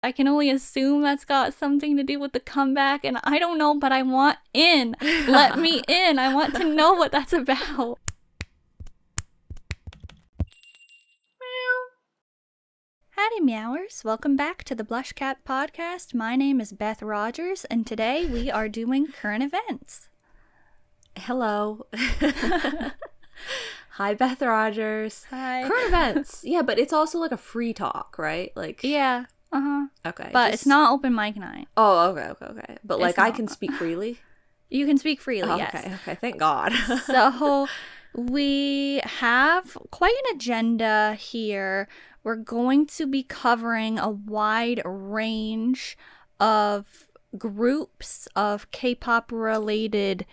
I can only assume that's got something to do with the comeback, and I don't know, but I want in. Let me in. I want to know what that's about. Howdy, Meowers. Welcome back to the BlushCat podcast. My name is Beth Rodgers, and today we are doing current events. Hello. Hi, Beth Rodgers. Hi. Current events. Yeah, but it's also like a free talk, right? Like, Yeah. okay. But it's not open mic night. Oh, okay. But like, I can speak freely. You can speak freely, Oh, yes. Okay. Thank God. So we have quite an agenda here. We're going to be covering a wide range of groups of K-pop related,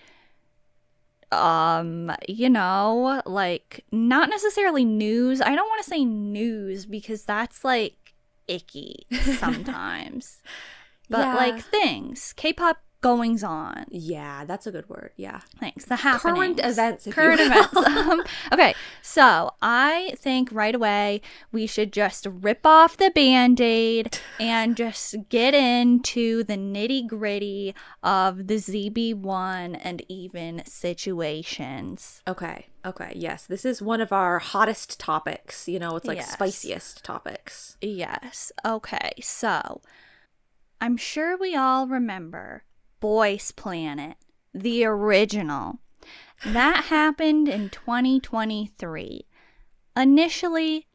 like not necessarily news. I don't want to say news because that's like icky sometimes. But like things, K-pop goings on. Yeah, that's a good word. Yeah. Thanks. The happenings. Current events. Current events. Okay, so I think right away we should just rip off the Band-Aid and just get into the nitty-gritty of the ZB1 and EVNNE situations. Okay. Yes, this is one of our hottest topics. You know, it's like Yes. spiciest topics. Yes. Okay, so I'm sure we all remember Boys Planet, the original. That happened in 2023. Initially,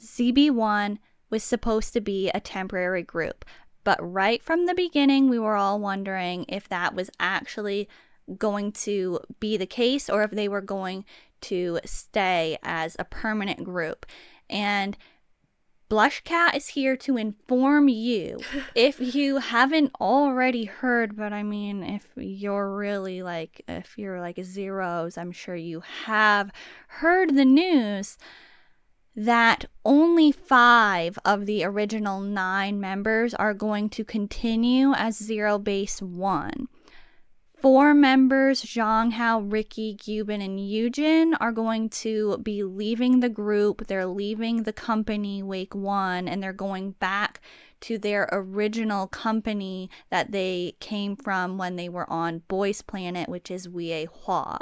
ZB1 was supposed to be a temporary group, but right from the beginning, we were all wondering if that was actually going to be the case or if they were going to stay as a permanent group. And BlushCat is here to inform you, if you haven't already heard, but I mean, if you're really like, if you're like zeros, I'm sure you have heard the news that only 5 of the original 9 members are going to continue as Zero Base 1. 4 members, Zhonghao, Ricky, Gyubin, and Yujin, are going to be leaving the group. They're leaving the company, Wake One, and they're going back to their original company that they came from when they were on Boys Planet, which is AHOF.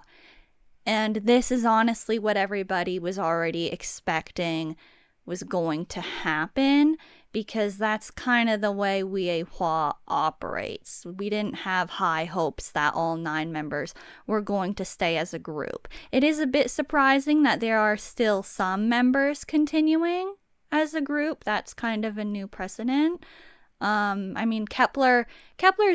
And this is honestly what everybody was already expecting was going to happen, because that's kind of the way AHOF operates. We didn't have high hopes that all 9 members were going to stay as a group. It is a bit surprising that there are still some members continuing as a group. That's kind of a new precedent. I mean, Kepler's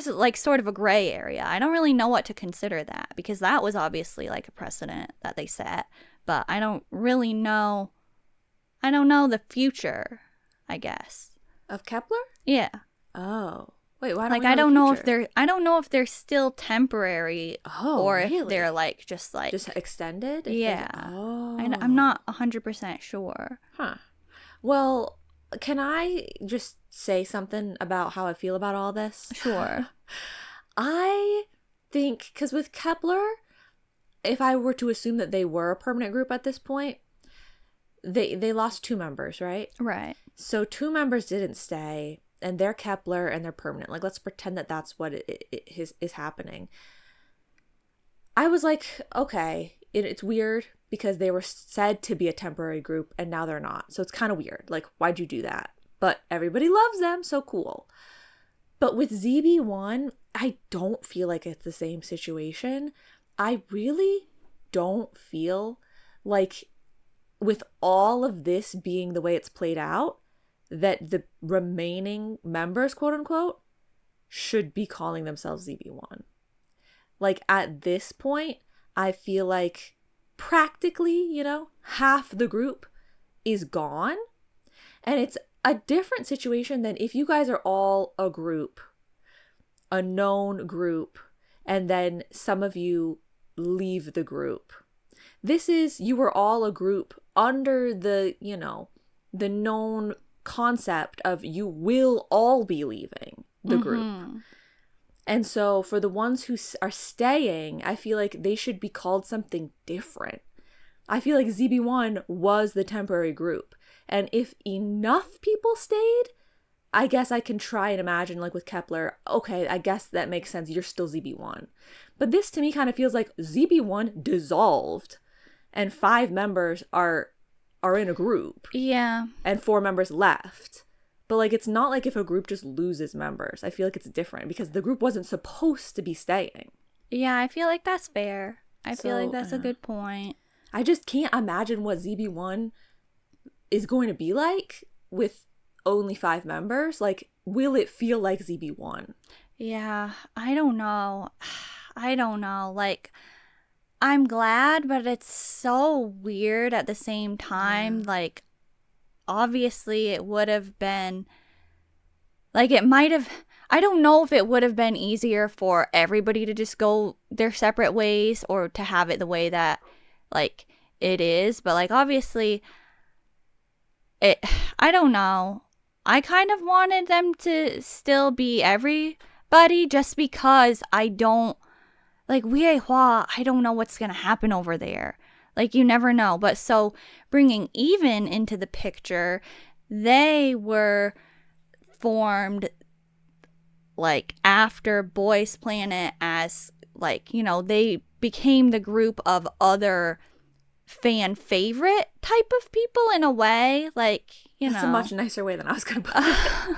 like sort of a gray area. I don't really know what to consider that, because that was obviously like a precedent that they set, but I don't really know. I don't know the future, I guess. Of Kepler? Yeah. Oh. Wait, why don't like we I know don't the know future? if I don't know if they're still temporary or really? if they're like just extended? Yeah. Oh. I'm not 100% sure. Huh. Well, can I just say something about how I feel about all this? Sure. I think, because with Kepler, if I were to assume that they were a permanent group at this point, they lost 2 members, right? Right. So 2 members didn't stay, and they're Kepler and they're permanent. Like, let's pretend that that's what is happening. I was like, okay, it's weird because they were said to be a temporary group and now they're not. So it's kind of weird. Like, why'd you do that? But everybody loves them, so cool. But with ZB1, I don't feel like it's the same situation. I really don't feel like, with all of this being the way it's played out, that the remaining members, quote unquote, should be calling themselves ZB1. Like, at this point, I feel like practically, half the group is gone. And it's a different situation than if you guys are all a group, a known group, and then some of you leave the group. This is, you were all a group under the, the known concept of you will all be leaving the group. And so for the ones who are staying, I feel like they should be called something different. I feel like ZB1 was the temporary group. And if enough people stayed, I guess I can try and imagine, like, with Kepler, okay, I guess that makes sense. You're still ZB1. But this to me kind of feels like ZB1 dissolved and 5 members are in a group. Yeah. And 4 members left. But, like, it's not like if a group just loses members. I feel like it's different because the group wasn't supposed to be staying. Yeah, I feel like that's fair. I feel like that's a good point. I just can't imagine what ZB1 is going to be like with only 5 members. Like, will it feel like ZB1? Yeah, I don't know. I don't know. Like, I'm glad, but it's so weird at the same time. Yeah. Like, obviously it would have been, like, it might have, I don't know if it would have been easier for everybody to just go their separate ways or to have it the way that, like, it is. But, like, obviously, I don't know. I kind of wanted them to still be everybody just because I don't, like, Hua, I don't know what's going to happen over there. Like, you never know. But so bringing EVNNE into the picture, they were formed, like, after Boys Planet as, like, you know, they became the group of other fan favorite type of people in a way. Like, you That's know. a much nicer way than I was going to put it. I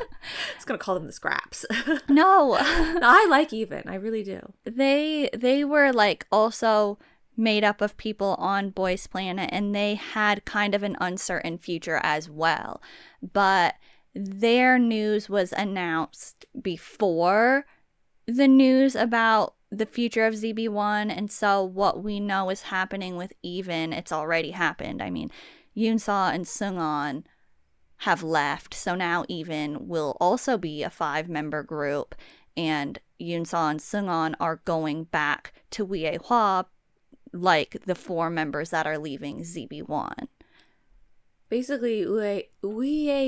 was going to call them the Scraps. No. I like EVNNE. I really do. They were, like, also made up of people on Boys Planet, and they had kind of an uncertain future as well. But their news was announced before the news about the future of ZB1, and so what we know is happening with EVNNE, it's already happened. I mean, Yoonsa and Seungwon have left, so now EVNNE will also be a 5-member group, and Yoonsa and Seungwon are going back to Hua, like the 4 members that are leaving ZB1. Basically,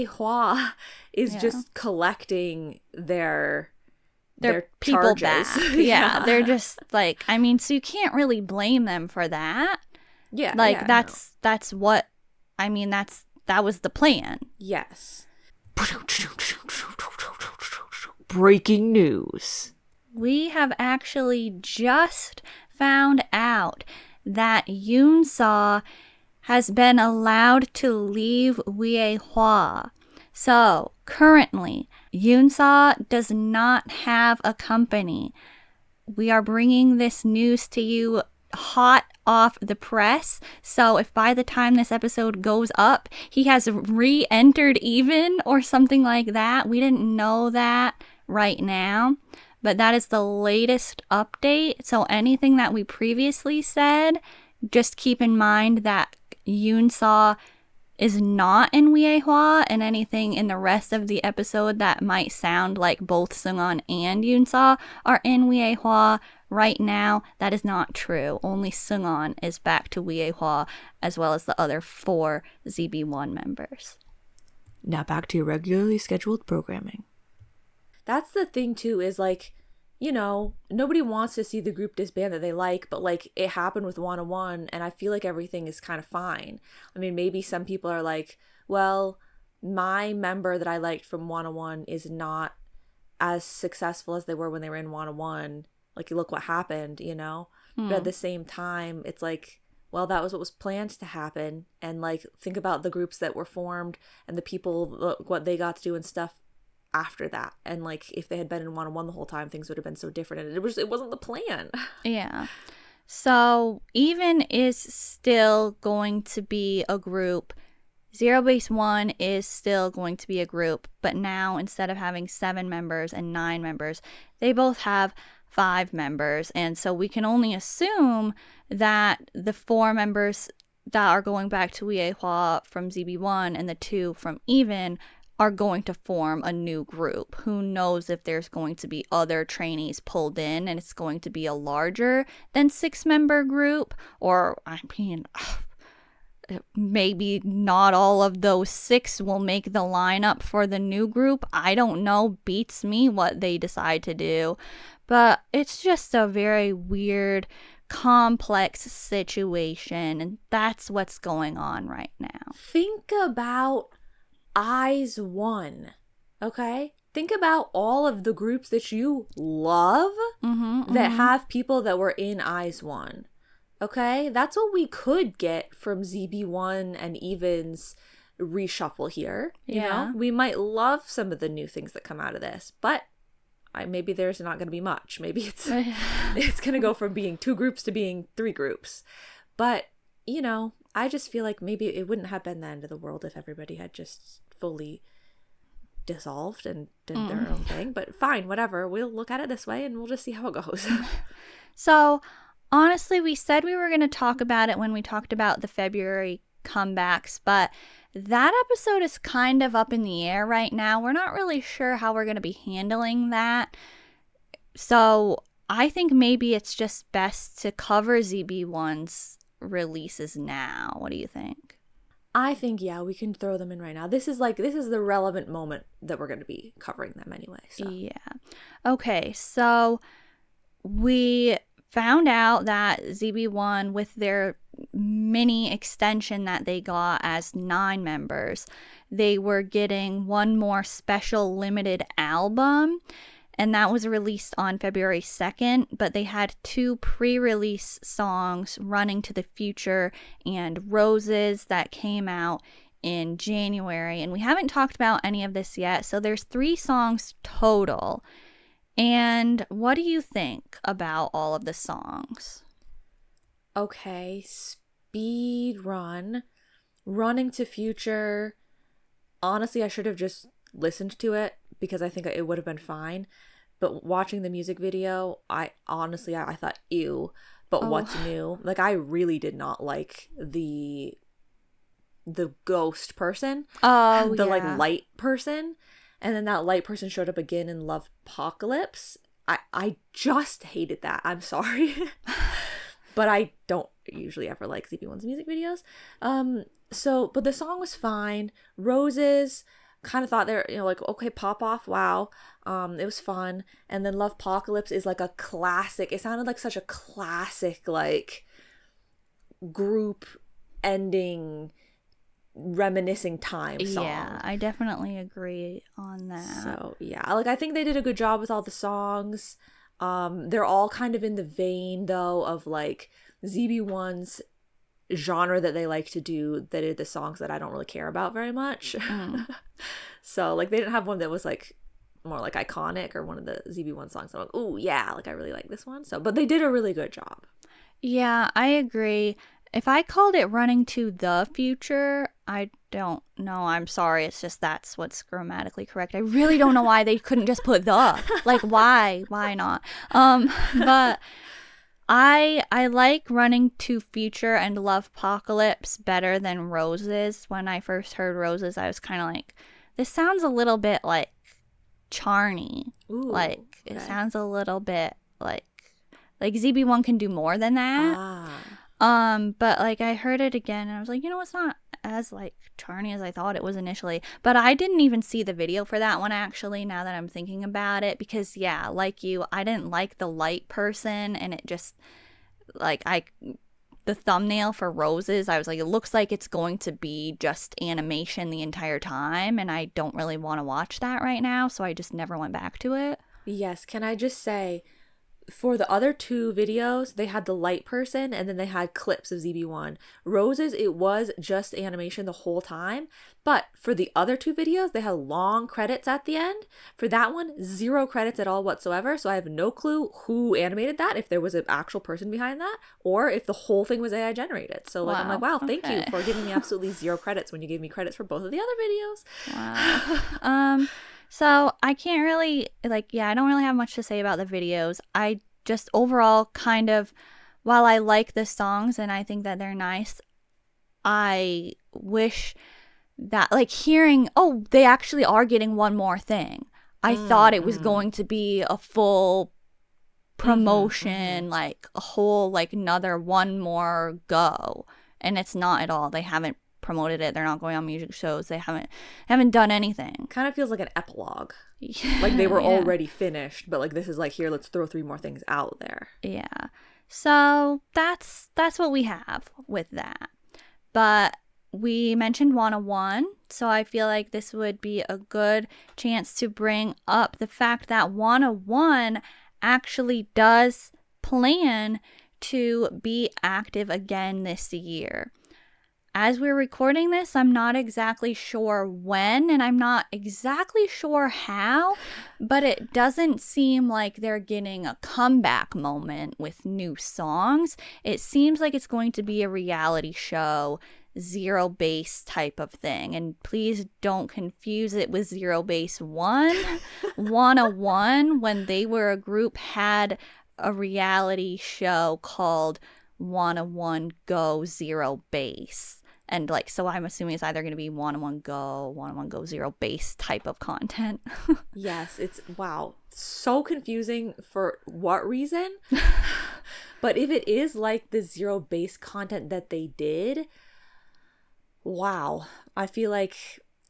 Hua is just collecting their people charges. back. Yeah, they're just, like, I mean, so you can't really blame them for that. Yeah, like, that's what, I mean, that was the plan. Yes. Breaking news. We have actually just found out that Yoonsa has been allowed to leave Hua. So, currently, Yoonsa does not have a company. We are bringing this news to you hot off the press. So, if by the time this episode goes up, he has re-entered EVNNE or something like that, we didn't know that right now. But that is the latest update. So, anything that we previously said, just keep in mind that Yoonsa is not in Hua, and anything in the rest of the episode that might sound like both Seungwon and Yoonsa are in Hua right now, that is not true. Only Seungwon is back to Hua, as well as the other 4 ZB1 members. Now back to your regularly scheduled programming. That's the thing too, is, like, you know, nobody wants to see the group disband that they like, but, like, it happened with 101, and I feel like everything is kind of fine. I mean, maybe some people are like, well, my member that I liked from 101 is not as successful as they were when they were in 101. Like, look what happened, you know? But at the same time, it's like, well, that was what was planned to happen. And, like, think about the groups that were formed and the people, what they got to do and stuff after that. And, like, if they had been in 101 the whole time, things would have been so different, and it wasn't the plan. Yeah. So EVNNE is still going to be a group. Zero Base One is still going to be a group, but now instead of having 7 members and 9 members, they both have 5 members. And so we can only assume that the 4 members that are going back to Hua from ZB1 and the 2 from EVNNE are going to form a new group. Who knows if there's going to be other trainees pulled in and it's going to be a larger than 6-member group, or, I mean, maybe not all of those 6 will make the lineup for the new group. I don't know. Beats me what they decide to do. But it's just a very weird, complex situation, and that's what's going on right now. Think about IZ*ONE. Okay? Think about all of the groups that you love that have people that were in IZ*ONE. Okay? That's what we could get from ZB1 and EVNNE's reshuffle here. You know? We might love some of the new things that come out of this, but maybe there's not going to be much. Maybe it's going to go from being 2 groups to being 3 groups. But, you know, I just feel like maybe it wouldn't have been the end of the world if everybody had just fully dissolved and did their own thing. But fine, whatever. We'll look at it this way and we'll just see how it goes. So, honestly, we said we were going to talk about it when we talked about the February comebacks, but that episode is kind of up in the air right now. We're not really sure how we're going to be handling that. So, I think maybe it's just best to cover ZB1's releases now. What do you think? I think, yeah, we can throw them in right now. This is the relevant moment that we're going to be covering them anyway. So. Yeah. Okay, so we found out that ZB1, with their mini extension that they got as 9 members, they were getting one more special limited album. And that was released on February 2nd, but they had 2 pre-release songs, Running to the Future and Roses, that came out in January. And we haven't talked about any of this yet, so there's 3 songs total. And what do you think about all of the songs? Okay, Speed Run, Running to Future. Honestly, I should have just listened to it because I think it would have been fine. But watching the music video, I thought, ew. But what's new? Like, I really did not like the ghost person. Oh, the like light person. And then that light person showed up again in Lovepocalypse. I just hated that. I'm sorry. But I don't usually ever like ZB1's music videos. But the song was fine. Roses, kind of thought they're, like, okay, pop off, wow. It was fun. And then Lovepocalypse is like a classic. It sounded like such a classic, like, group ending, reminiscing time song. Yeah, I definitely agree on that. So, yeah, like, I think they did a good job with all the songs. They're all kind of in the vein, though, of, like, ZB1's genre that they like to do, that are the songs that I don't really care about very much. So, like, they didn't have one that was, like, more, like, iconic, or one of the ZB1 songs I'm like, ooh, yeah, like, I really like this one. So, but they did a really good job. Yeah, I agree. If I called it Running to the Future, I don't know. I'm sorry. It's just that's what's grammatically correct. I really don't know why they couldn't just put the. Like, why? Why not? But I like Running to Future and Lovepocalypse better than Roses. When I first heard Roses, I was kind of like, this sounds a little bit like Charney. Ooh, like, okay. It sounds a little bit like ZB1 can do more than that. But, like, I heard it again and I was like, it's not as, like, charny as I thought it was initially. But I didn't even see the video for that one, actually, now that I'm thinking about it, because, yeah, like you, I didn't like the light person, and it just, like, the thumbnail for Roses, I was like, it looks like it's going to be just animation the entire time, and I don't really want to watch that right now, so I just never went back to it. Yes, can I just say, for the other 2 videos, they had the light person, and then they had clips of ZB1. Roses, it was just animation the whole time. But for the other 2 videos, they had long credits at the end. For that one, 0 credits at all whatsoever. So I have no clue who animated that, if there was an actual person behind that, or if the whole thing was AI generated. So, like, I'm like, wow, thank you for giving me absolutely 0 credits when you gave me credits for both of the other videos. Wow. So I can't really, I don't really have much to say about the videos. I just overall kind of, while I like the songs and I think that they're nice, I wish that, like, hearing, oh, they actually are getting one more thing. I thought it was going to be a full promotion, like a whole, like, another one more go. And it's not at all. They haven't promoted it. They're not going on music shows. They haven't done anything. Kind of feels like an epilogue. Like they were already finished, but, like, this is like, here, let's throw 3 more things out there. Yeah. So that's what we have with that. But we mentioned 101, so I feel like this would be a good chance to bring up the fact that 101 actually does plan to be active again this year. As we're recording this, I'm not exactly sure when, and I'm not exactly sure how, but it doesn't seem like they're getting a comeback moment with new songs. It seems like it's going to be a reality show, zero base type of thing. And please don't confuse it with Zero Base 1. 101, when they were a group, had a reality show called 101 Go Zero Base. And like, so I'm assuming it's either going to be 101 Go, 101 Go Zero Base type of content. Yes, it's, wow, so confusing for what reason? But if it is like the zero base content that they did, wow, I feel like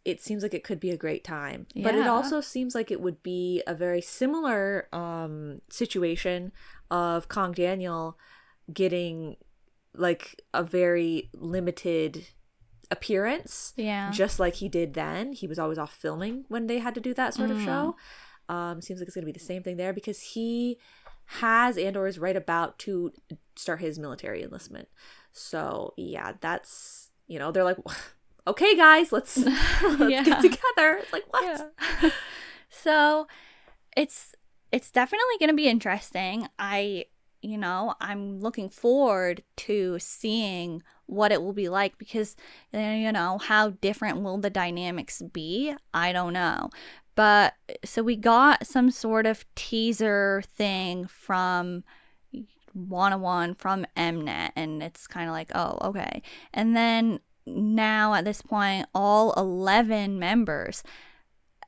it seems like it could be a great time. Yeah. But it also seems like it would be a very similar situation of Kang Daniel getting like a very limited appearance, just like he did then. He was always off filming when they had to do that sort of show. Seems like it's gonna be the same thing there, because he has and or is right about to start his military enlistment. So yeah, that's, you know, they're like, okay guys, let's get together. It's like, what? So it's definitely gonna be interesting. I'm looking forward to seeing what it will be like, because, you know, how different will the dynamics be? I don't know. But so we got some sort of teaser thing from 101 from Mnet, and it's kind of like, oh, okay. And then now at this point, all 11 members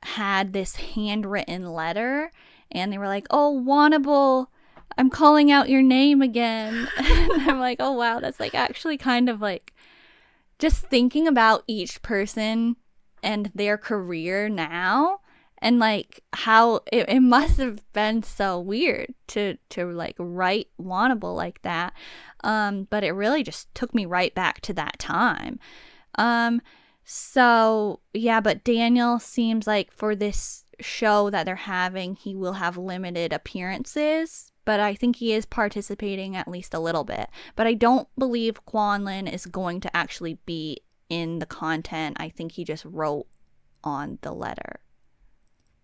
had this handwritten letter, and they were like, oh, Wannable, I'm calling out your name again. And I'm like, oh wow, that's like actually kind of like just thinking about each person and their career now, and like how it must have been so weird to like write Wannable like that. But it really just took me right back to that time. So yeah, but Daniel seems like for this show that they're having, he will have limited appearances, but I think he is participating at least a little bit. But I don't believe Kwanlin is going to actually be in the content. I think he just wrote on the letter.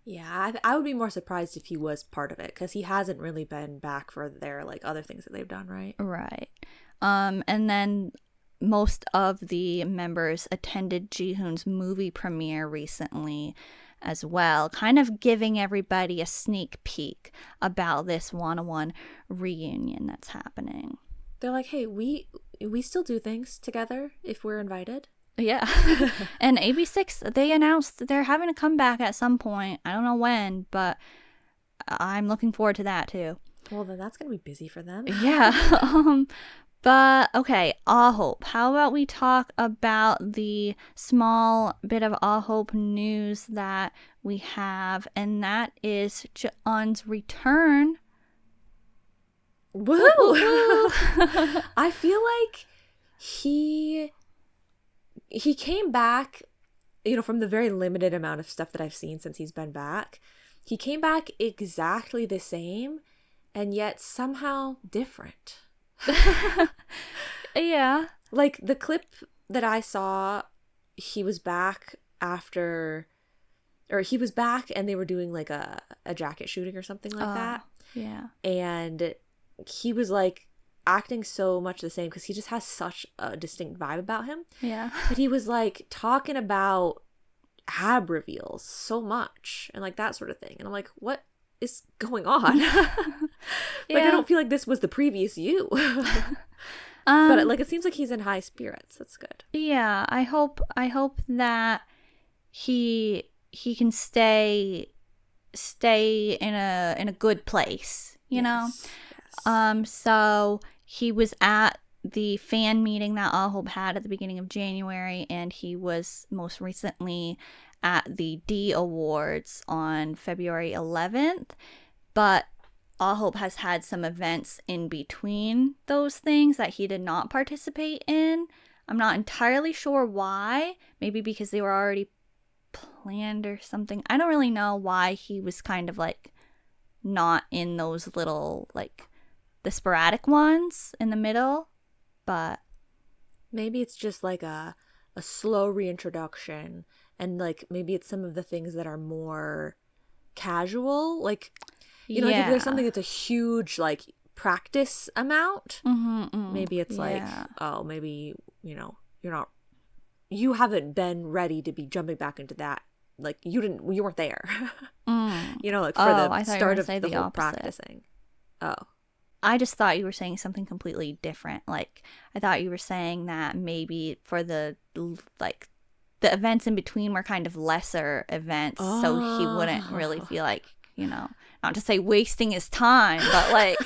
Yeah, I would be more surprised if he was part of it, because he hasn't really been back for their like other things that they've done, right? Right. And then most of the members attended Jihoon's movie premiere recently as well, kind of giving everybody a sneak peek about this 101 reunion that's happening. They're like, hey, we still do things together if we're invited. Yeah. And AB6, they announced they're having a comeback at some point. I don't know when, but I'm looking forward to that too. Well, then that's going to be busy for them. Yeah. But okay, AHOF. How about we talk about the small bit of AHOF news that we have, and that is Jeon's return. Woo! I feel like he came back, you know, from the very limited amount of stuff that I've seen since he's been back. He came back exactly the same, and yet somehow different. Yeah. Like the clip that I saw, he was back after, or he was back and they were doing like a jacket shooting or something like that. Yeah. And he was like acting so much the same, because he just has such a distinct vibe about him. Yeah. But he was like talking about ab reveals so much and like that sort of thing. And I'm like, what is going on? Like, I don't feel like this was the previous you. But like, it seems like he's in high spirits. That's good. Yeah, I hope that he can stay in a good place, you know. Yes. So he was at the fan meeting that AHOF had at the beginning of January, and he was most recently at the D Awards on February 11th. But AHOF has had some events in between those things that he did not participate in. I'm not entirely sure why. Maybe because they were already planned or something. I don't really know why he was kind of like not in those little like the sporadic ones in the middle, but maybe it's just like a slow reintroduction, and like maybe it's some of the things that are more casual, like like if there's something that's a huge like practice amount, maybe it's like, oh, maybe you haven't been ready to be jumping back into that, like you weren't there. Like for the start of the whole practicing. I just thought you were saying something completely different. Like I thought you were saying that maybe for the like the events in between were kind of lesser events, so he wouldn't really feel like, not to say wasting his time, but like,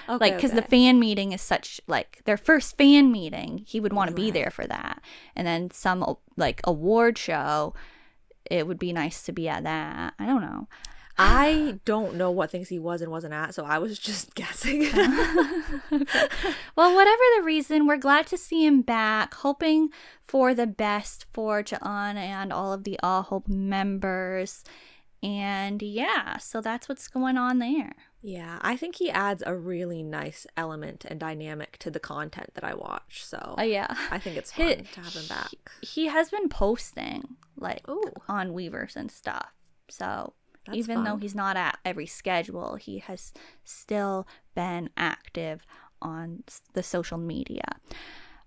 like because the fan meeting is such like their first fan meeting, he would want to be there for that. And then some like award show, it would be nice to be at that. I don't know. I don't know what things he was and wasn't at, so I was just guessing. Okay. Well, whatever the reason, we're glad to see him back, hoping for the best for Jeon and all of the AHOF members. And yeah, so that's what's going on there. Yeah, I think he adds a really nice element and dynamic to the content that I watch. So yeah, I think it's fun to have him back. He has been posting like on Weverse and stuff. So that's even though he's not at every schedule, he has still been active on the social media.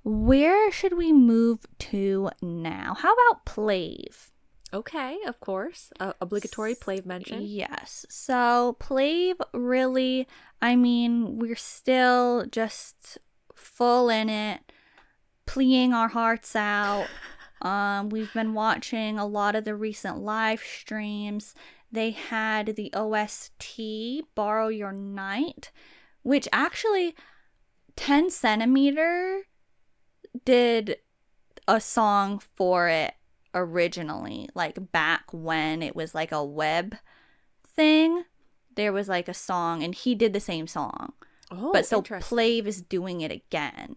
Where should we move to now? How about PLAVE? Okay, of course. Obligatory PLAVE mention. Yes. So PLAVE really, I mean, we're still just full in it, pleading our hearts out. We've been watching a lot of the recent live streams. They had the OST, Borrow Your Night, which actually 10 Centimeter did a song for it originally, like back when it was like a web thing. There was like a song and he did the same song. But so PLAVE is doing it again.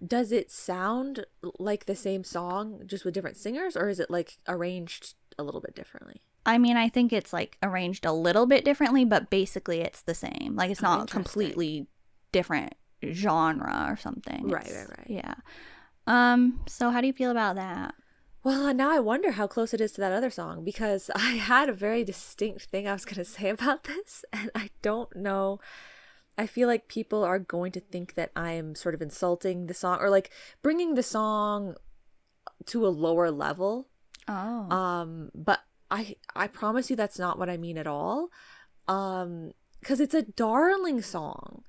Does it sound like the same song just with different singers, or is it like arranged a little bit differently? I mean, I think it's like arranged a little bit differently, but basically it's the same. Like it's not completely different genre or something. Right. Yeah. So how do you feel about that? Well, now I wonder how close it is to that other song, because I had a very distinct thing I was going to say about this, and I don't know. I feel like people are going to think that I'm sort of insulting the song or like bringing the song to a lower level. But I promise you that's not what I mean at all. Because it's a darling song.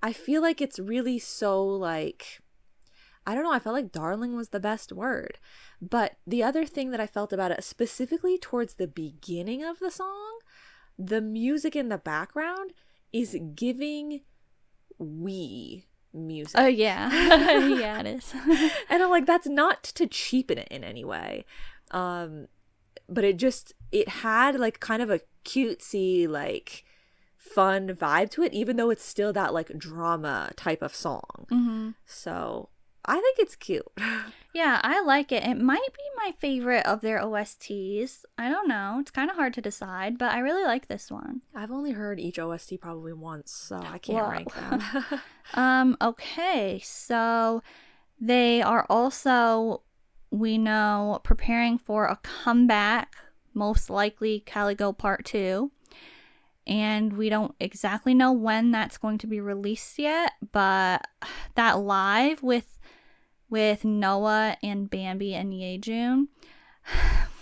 I feel like it's really so like, I don't know, I felt like darling was the best word. But the other thing that I felt about it, specifically towards the beginning of the song, the music in the background is giving music. Oh, yeah. Yeah, it is. And I'm like, that's not to cheapen it in any way. But it had like kind of a cutesy, like fun vibe to it, even though it's still that like drama type of song. So I think it's cute. Yeah, I like it. It might be my favorite of their OSTs. I don't know. It's kind of hard to decide, but I really like this one. I've only heard each OST probably once, so I can't rank them. Okay, so they are also, we know, preparing for a comeback, most likely Caligo Part 2. And we don't exactly know when that's going to be released yet, but that live with Noah and Bambi and Yeojun,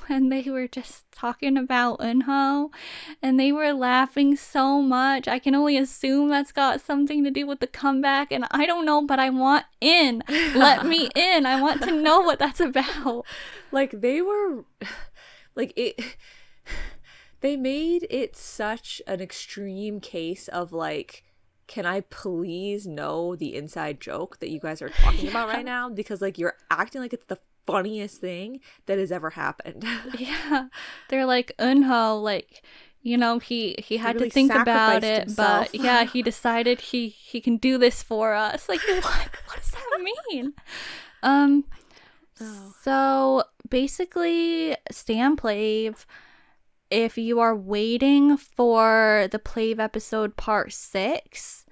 when they were just talking about Eunho and they were laughing so much, I can only assume that's got something to do with the comeback, and I don't know, but I want in. Let me in. I want to know what that's about. Like they were like it, they made it such an extreme case of like, can I please know the inside joke that you guys are talking about right now? Because like you're acting like it's the funniest thing that has ever happened. Yeah. They're like, Eunho, like, you know, he had really to think about it, himself. But yeah, he decided he can do this for us. Like, what does that mean? So basically, Stan Plave, if you are waiting for the Plave episode part 6,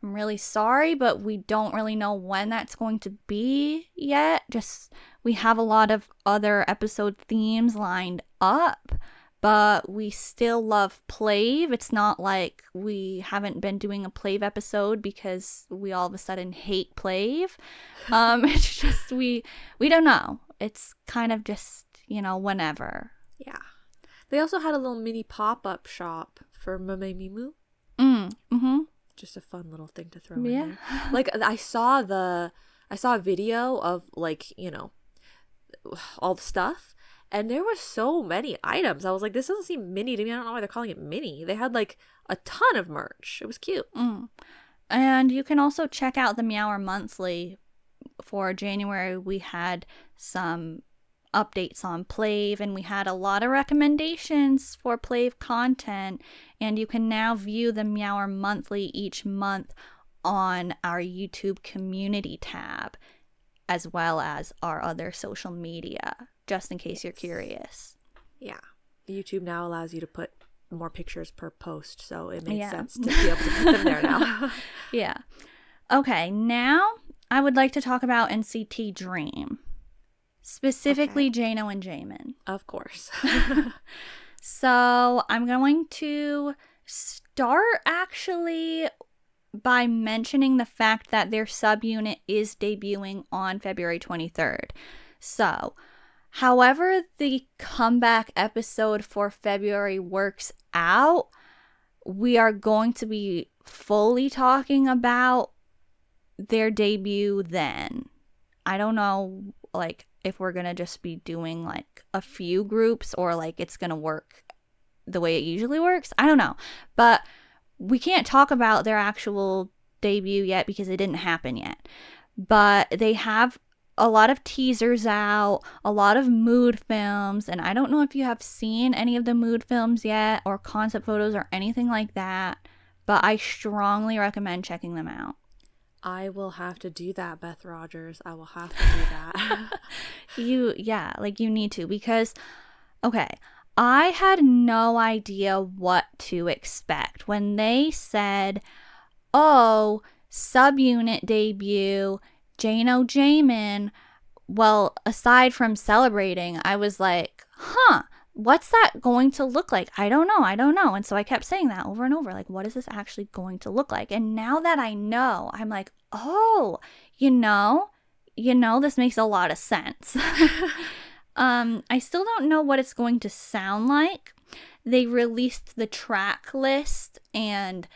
I'm really sorry, but we don't really know when that's going to be yet. Just, we have a lot of other episode themes lined up, but we still love Plave. It's not like we haven't been doing a Plave episode because we all of a sudden hate Plave. It's just, we don't know. It's kind of just, whenever. Yeah. They also had a little mini pop-up shop for Mamemimu. Mm-hmm. Just a fun little thing to throw in there. Like, I saw a video of, like, all the stuff, and there were so many items. I was like, this doesn't seem mini to me. I don't know why they're calling it mini. They had, like, a ton of merch. It was cute. And you can also check out the Meower Monthly. For January, we had some updates on Plave, and we had a lot of recommendations for Plave content, and you can now view the Meower Monthly each month on our YouTube community tab, as well as our other social media, just in case you're curious. Yeah. YouTube now allows you to put more pictures per post, so it makes sense to be able to put them there now. Yeah. Okay, now I would like to talk about NCT Dream. Specifically, Jeno and Jaemin. Of course. So I'm going to start actually by mentioning the fact that their subunit is debuting on February 23rd. So, however the comeback episode for February works out, we are going to be fully talking about their debut then. I don't know, like, if we're gonna just be doing like a few groups or like it's gonna work the way it usually works. I don't know, but we can't talk about their actual debut yet because it didn't happen yet. But they have a lot of teasers out, a lot of mood films, and I don't know if you have seen any of the mood films yet or concept photos or anything like that, but I strongly recommend checking them out. I will have to do that, Beth Rodgers. I will have to do that. You need to, because, okay, I had no idea what to expect when they said, oh, subunit debut, Jeno Jaemin. Well, aside from celebrating, I was like, what's that going to look like? I don't know. And so I kept saying that over and over, like, what is this actually going to look like? And now that I know, I'm like, oh, this makes a lot of sense. I still don't know what it's going to sound like. They released the track list and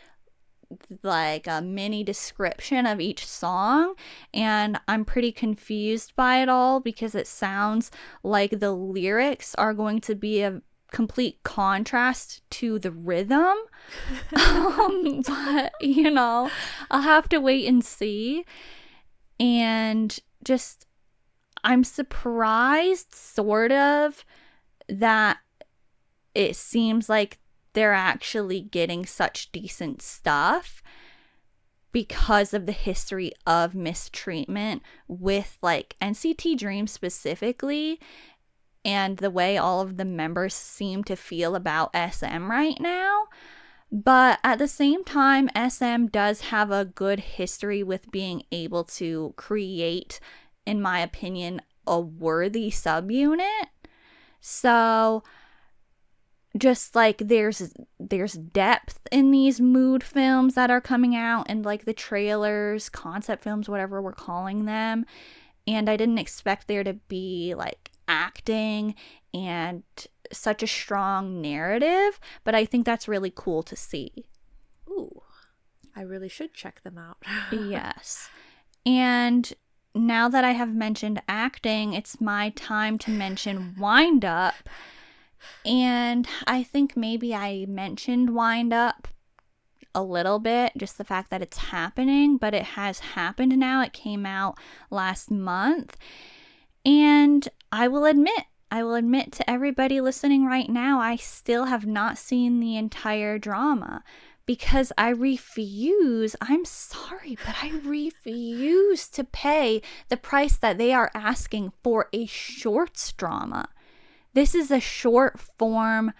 like a mini description of each song, and I'm pretty confused by it all because it sounds like the lyrics are going to be a complete contrast to the rhythm. But I'll have to wait and see. And just, I'm surprised sort of that it seems like they're actually getting such decent stuff because of the history of mistreatment with like NCT Dream specifically, and the way all of the members seem to feel about SM right now. But at the same time, SM does have a good history with being able to create, in my opinion, a worthy subunit. So just like there's depth in these mood films that are coming out, and like the trailers, concept films, whatever we're calling them. And I didn't expect there to be like acting and such a strong narrative, but I think that's really cool to see. Ooh, I really should check them out. Yes. And now that I have mentioned acting, it's my time to mention Wind Up. And I think maybe I mentioned Wind Up a little bit, just the fact that it's happening, but it has happened now. It came out last month. And I will admit to everybody listening right now, I still have not seen the entire drama. because I'm sorry, but I refuse to pay the price that they are asking for a shorts drama. This is a short form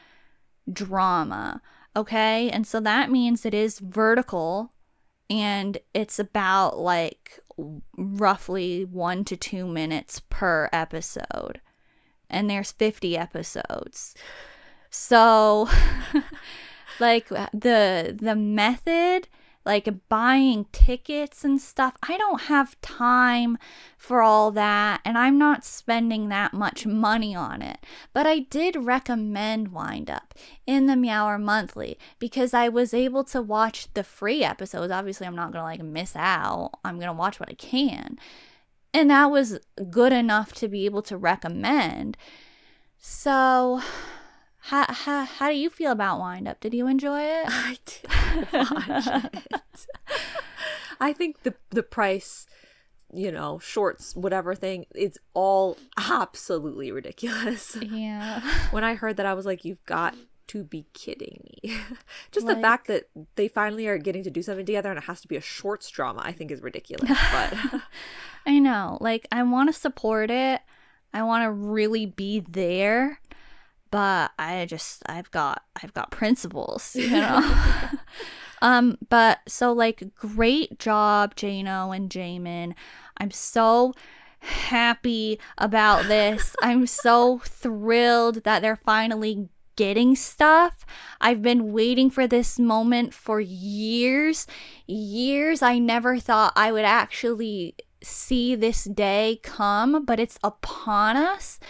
drama, okay? And so that means it is vertical, and it's about like roughly 1 to 2 minutes per episode. And there's 50 episodes. So like the method, like buying tickets and stuff, I don't have time for all that, and I'm not spending that much money on it. But I did recommend Wind Up in the Meower Monthly because I was able to watch the free episodes. Obviously, I'm not gonna like miss out. I'm gonna watch what I can, and that was good enough to be able to recommend. So how do you feel about Wind Up? Did you enjoy it? I did watch it. I think the price, shorts, whatever thing, it's all absolutely ridiculous. Yeah. When I heard that, I was like, you've got to be kidding me. Just the fact that they finally are getting to do something together and it has to be a shorts drama, I think is ridiculous. But I know. Like, I want to support it. I want to really be there. But I've got principles, but so like, great job, Jeno and Jaemin. I'm so happy about this. I'm so thrilled that they're finally getting stuff. I've been waiting for this moment for years. I never thought I would actually see this day come, but it's upon us.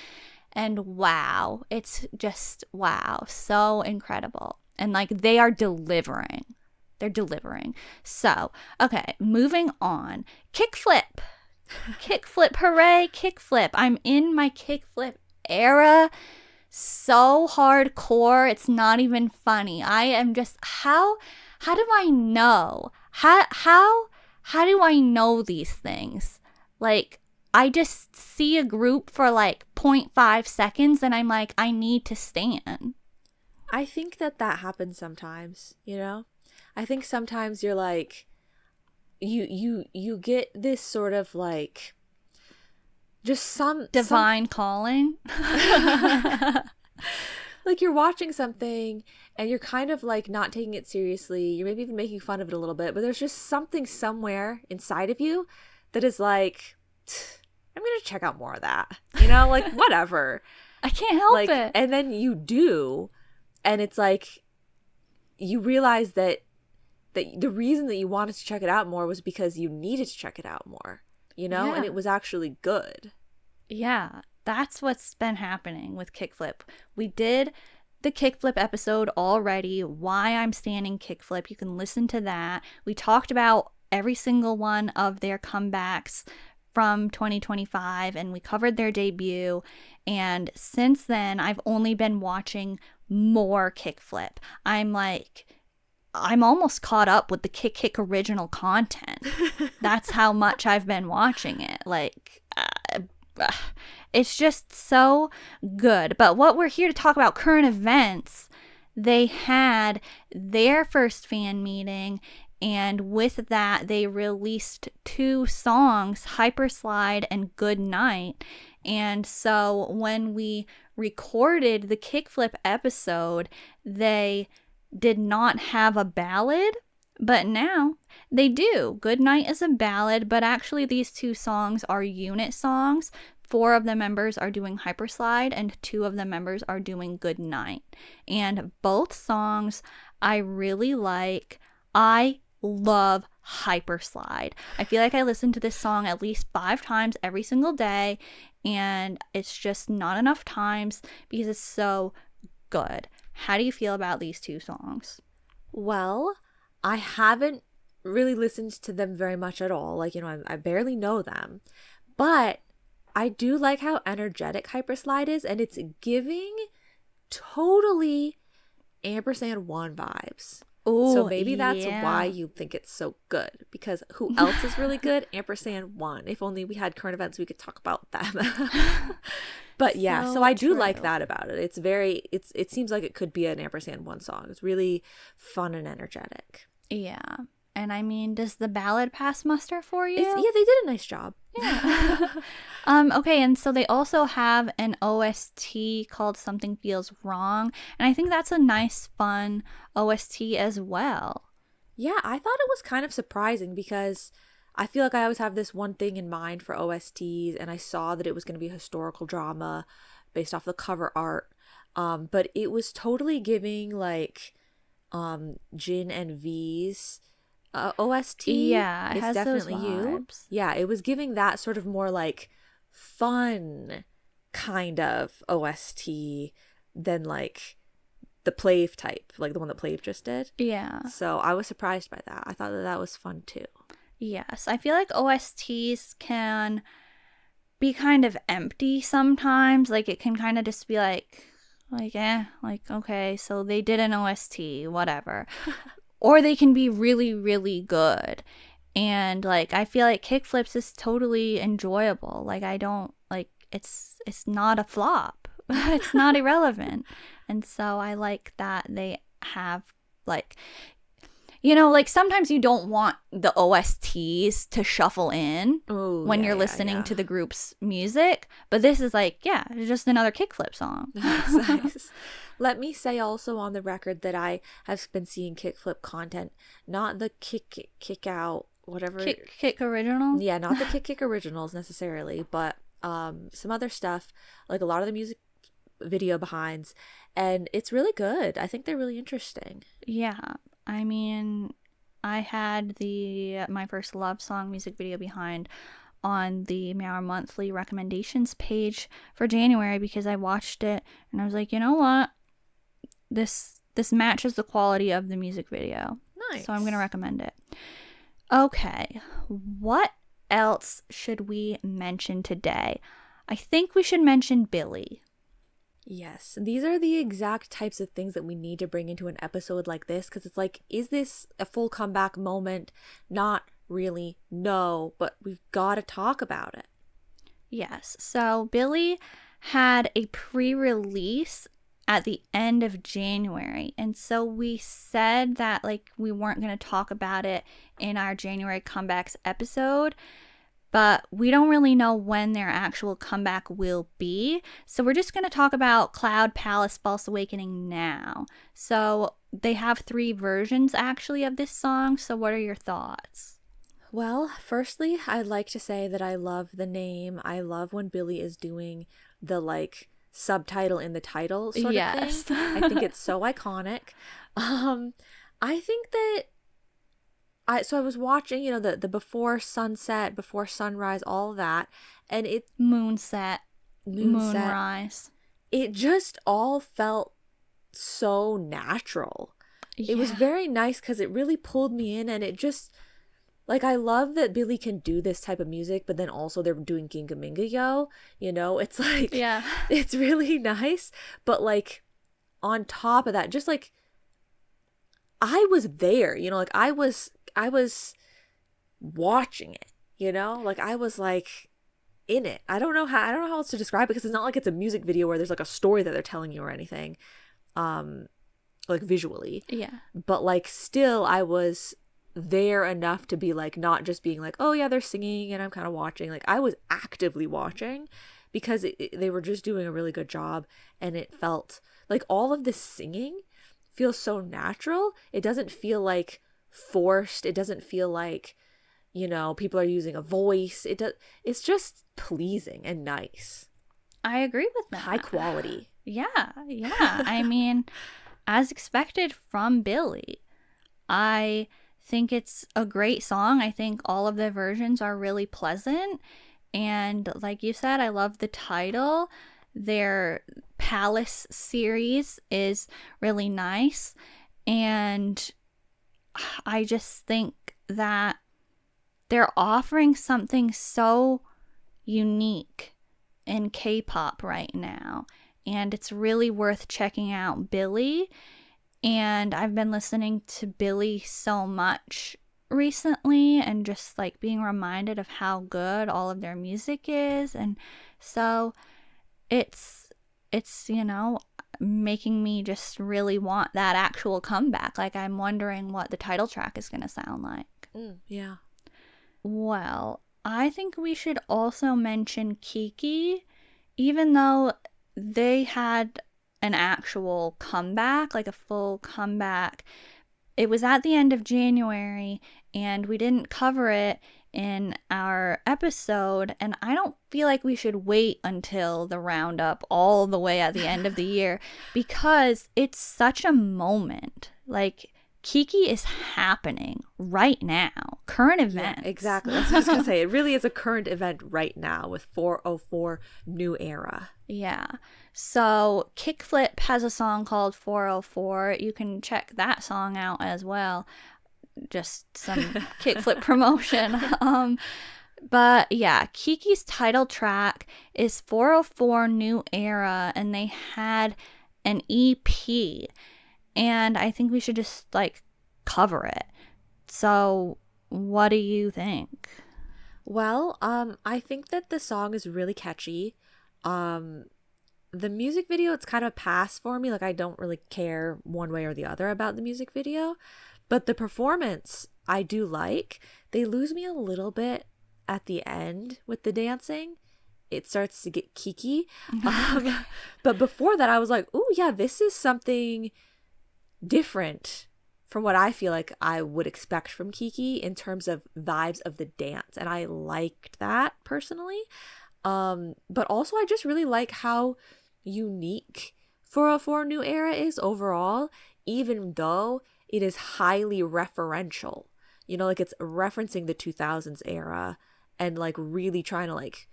And wow, it's just wow, so incredible. And like, they are delivering. They're delivering. So, okay, moving on. KickFlip. KickFlip, hooray, KickFlip. I'm in my KickFlip era. So hardcore, it's not even funny. I am just, how do I know? How do I know these things? Like, I just see a group for like 0.5 seconds and I'm like, I need to stan. I think that happens sometimes, I think sometimes you're like, you get this sort of like, just some divine calling. Like, you're watching something and you're kind of like not taking it seriously. You're maybe even making fun of it a little bit, but there's just something somewhere inside of you that is like, I'm going to check out more of that, like, whatever. I can't help it. And then you do, and it's like, you realize that the reason that you wanted to check it out more was because you needed to check it out more, Yeah. and it was actually good. Yeah, that's what's been happening with KickFlip. We did the KickFlip episode already, why I'm standing KickFlip. You can listen to that. We talked about every single one of their comebacks from 2025, and we covered their debut. And since then, I've only been watching more KickFlip. I'm almost caught up with the KiiiKiii original content. That's how much I've been watching it. Like, it's just so good. But what we're here to talk about, current events. They had their first fan meeting, and with that, they released 2 songs, Hyperslide and Good Night. And so when we recorded the KickFlip episode, they did not have a ballad, but now they do. Good Night is a ballad, but actually these 2 songs are unit songs. 4 of the members are doing Hyperslide and 2 of the members are doing Good Night. And both songs I really like. I love Hyperslide. I feel like I listen to this song at least 5 times every single day, and it's just not enough times because it's so good. How do you feel about these 2 songs? Well, I haven't really listened to them very much at all. Like, I barely know them, but I do like how energetic Hyperslide is, and it's giving totally &1 vibes. Ooh, so maybe that's yeah. why you think it's so good, because who else is really good? &1. If only we had current events, we could talk about them. But yeah, so I do like true. that about it. It seems like it could be an ampersand 1 song. It's really fun and energetic. Yeah. And I mean, does the ballad pass muster for you? Yeah, they did a nice job. Yeah. Okay, and so they also have an OST called Something Feels Wrong, and I think that's a nice, fun OST as well. Yeah, I thought it was kind of surprising because I feel like I always have this one thing in mind for OSTs, and I saw that it was going to be a historical drama based off the cover art. But it was totally giving like Jin and V's OST. Yeah, it It's has definitely those you. vibes. Yeah, it was giving that sort of more like fun kind of OST than like the PLAVE type, like the one that PLAVE just did. Yeah. So I was surprised by that. I thought that was fun too. Yes, I feel like OSTs can be kind of empty sometimes. Like it can kind of just be like okay, so they did an OST, whatever. Or they can be really, really good. And like I feel like KickFlips is totally enjoyable. Like I don't like it's not a flop. It's not irrelevant. And so I like that they have like like sometimes you don't want the OSTs to shuffle in when you're listening to the group's music, but this is like, it's just another KickFlip song. Nice. Let me say also on the record that I have been seeing KickFlip content, not the kick out, whatever. Kick original? Yeah, not the kick originals necessarily, but some other stuff, like a lot of the music video behinds, and it's really good. I think they're really interesting. Yeah. I mean, I had my first love song music video behind on the Meower Monthly recommendations page for January because I watched it and I was like, you know what? This matches the quality of the music video. Nice. So I'm going to recommend it. Okay. What else should we mention today? I think we should mention Billlie. Yes, these are the exact types of things that we need to bring into an episode like this, because it's like, is this a full comeback moment? Not really, no, but we've got to talk about it. Yes, so Billlie had a pre-release at the end of January, and so we said that like we weren't going to talk about it in our January comebacks episode, but we don't really know when their actual comeback will be. So we're just going to talk about Cloud Palace False Awakening now. So they have 3 versions actually of this song. So what are your thoughts? Well, firstly, I'd like to say that I love the name. I love when Billlie is doing the like subtitle in the title sort of thing. I think it's so iconic. I think that I was watching, the before sunset, before sunrise, all of that, and it Moonset, moonrise. It just all felt so natural. Yeah. It was very nice because it really pulled me in, and it just like I love that Billlie can do this type of music, but then also they're doing Ginga Minga Yo. It's like it's really nice, but like on top of that, just like I was there, like I was watching it, like I was like in it. I don't know how else to describe it, because it's not like it's a music video where there's like a story that they're telling you or anything, like visually. Yeah. But like still I was there enough to be like not just being like, oh yeah, they're singing and I'm kind of watching. Like I was actively watching because they were just doing a really good job, and it felt like all of this singing feels so natural. It doesn't feel like forced. It doesn't feel like people are using a voice. It's just pleasing and nice. I agree with that. High quality. Yeah. I mean, as expected from Billlie, I think it's a great song. I think all of the versions are really pleasant, and like you said, I love the title. Their Palace series is really nice, and I just think that they're offering something so unique in K-pop right now, and it's really worth checking out Billlie. And I've been listening to Billlie so much recently, and just like being reminded of how good all of their music is, and so it's making me just really want that actual comeback. Like, I'm wondering what the title track is going to sound like. Yeah. Well, I think we should also mention KiiiKiii, even though they had an actual comeback, like a full comeback. It was at the end of January, and we didn't cover it in our episode, and I don't feel like we should wait until the roundup all the way at the end of the year, because it's such a moment. Like, KiiiKiii is happening right now. Current events. Yeah, exactly. That's what I was going to say. It really is a current event right now with 404 New Era. Yeah. So KickFlip has a song called 404. You can check that song out as well. Just some KickFlip promotion. But yeah, KiiiKii's title track is 404 New Era, and they had an EP. And I think we should just like cover it. So what do you think? Well, I think that the song is really catchy. The music video, it's kind of a pass for me. Like, I don't really care one way or the other about the music video. But the performance, I do like. They lose me a little bit at the end with the dancing. It starts to get kiki. But before that, I was like, oh, yeah, this is something different from what I feel like I would expect from KiiiKiii in terms of vibes of the dance. And I liked that personally. But also, I just really like how unique 404 New Era is overall, even though it is highly referential. Like, it's referencing the 2000s era and like really trying to like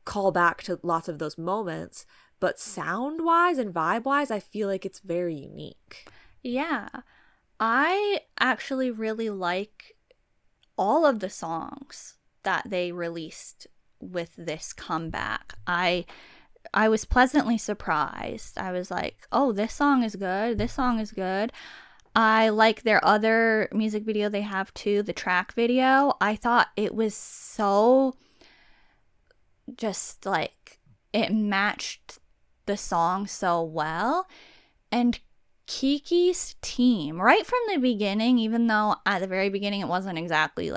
call back to lots of those moments. But sound wise and vibe wise, I feel like it's very unique. Yeah, I actually really like all of the songs that they released with this comeback. I was pleasantly surprised. I was like, oh, this song is good. This song is good. I like their other music video they have too, the track video. I thought it was so just like, it matched the song so well. And KiiiKii's team, right from the beginning, even though at the very beginning it wasn't exactly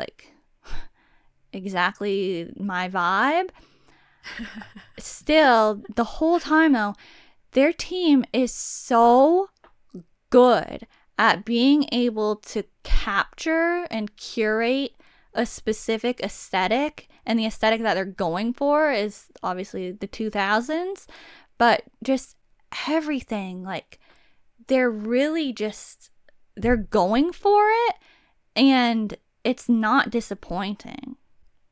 my vibe, still, the whole time though, their team is so good at being able to capture and curate a specific aesthetic, and the aesthetic that they're going for is obviously the 2000s, but just everything, like, they're really just, they're going for it, and it's not disappointing.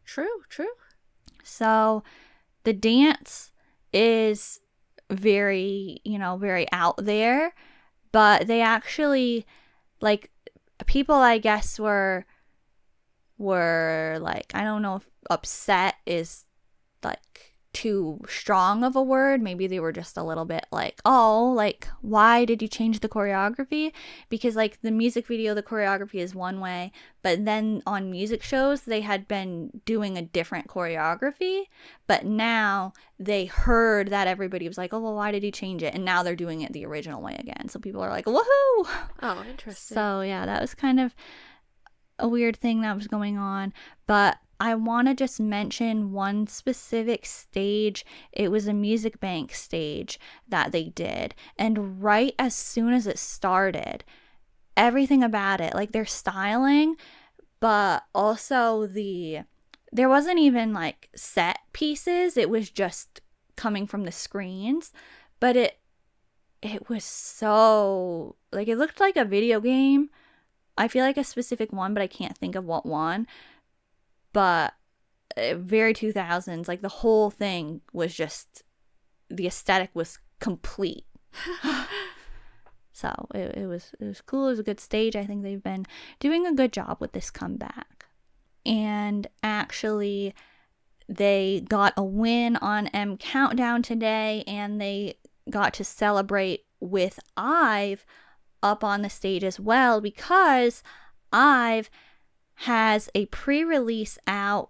True. So the dance is very, very out there, but they actually, like, people, I guess, were like, I don't know if upset is like too strong of a word. Maybe they were just a little bit like, oh, like, why did you change the choreography? Because like the music video, the choreography is one way, but then on music shows they had been doing a different choreography, but now they heard that everybody was like, oh, well, why did you change it? And now they're doing it the original way again, so people are like, woohoo. Oh, interesting. So yeah, that was kind of a weird thing that was going on. But I want to just mention one specific stage. It was a music bank stage that they did, and right as soon as it started, everything about it, like their styling, but also there wasn't even like set pieces, it was just coming from the screens, but it was so, like, it looked like a video game. I feel like a specific one, but I can't think of what one. But very 2000s, like the whole thing was just, the aesthetic was complete. So it was cool. It was a good stage. I think they've been doing a good job with this comeback. And actually, they got a win on M Countdown today, and they got to celebrate with IVE up on the stage as well, because IVE has a pre-release out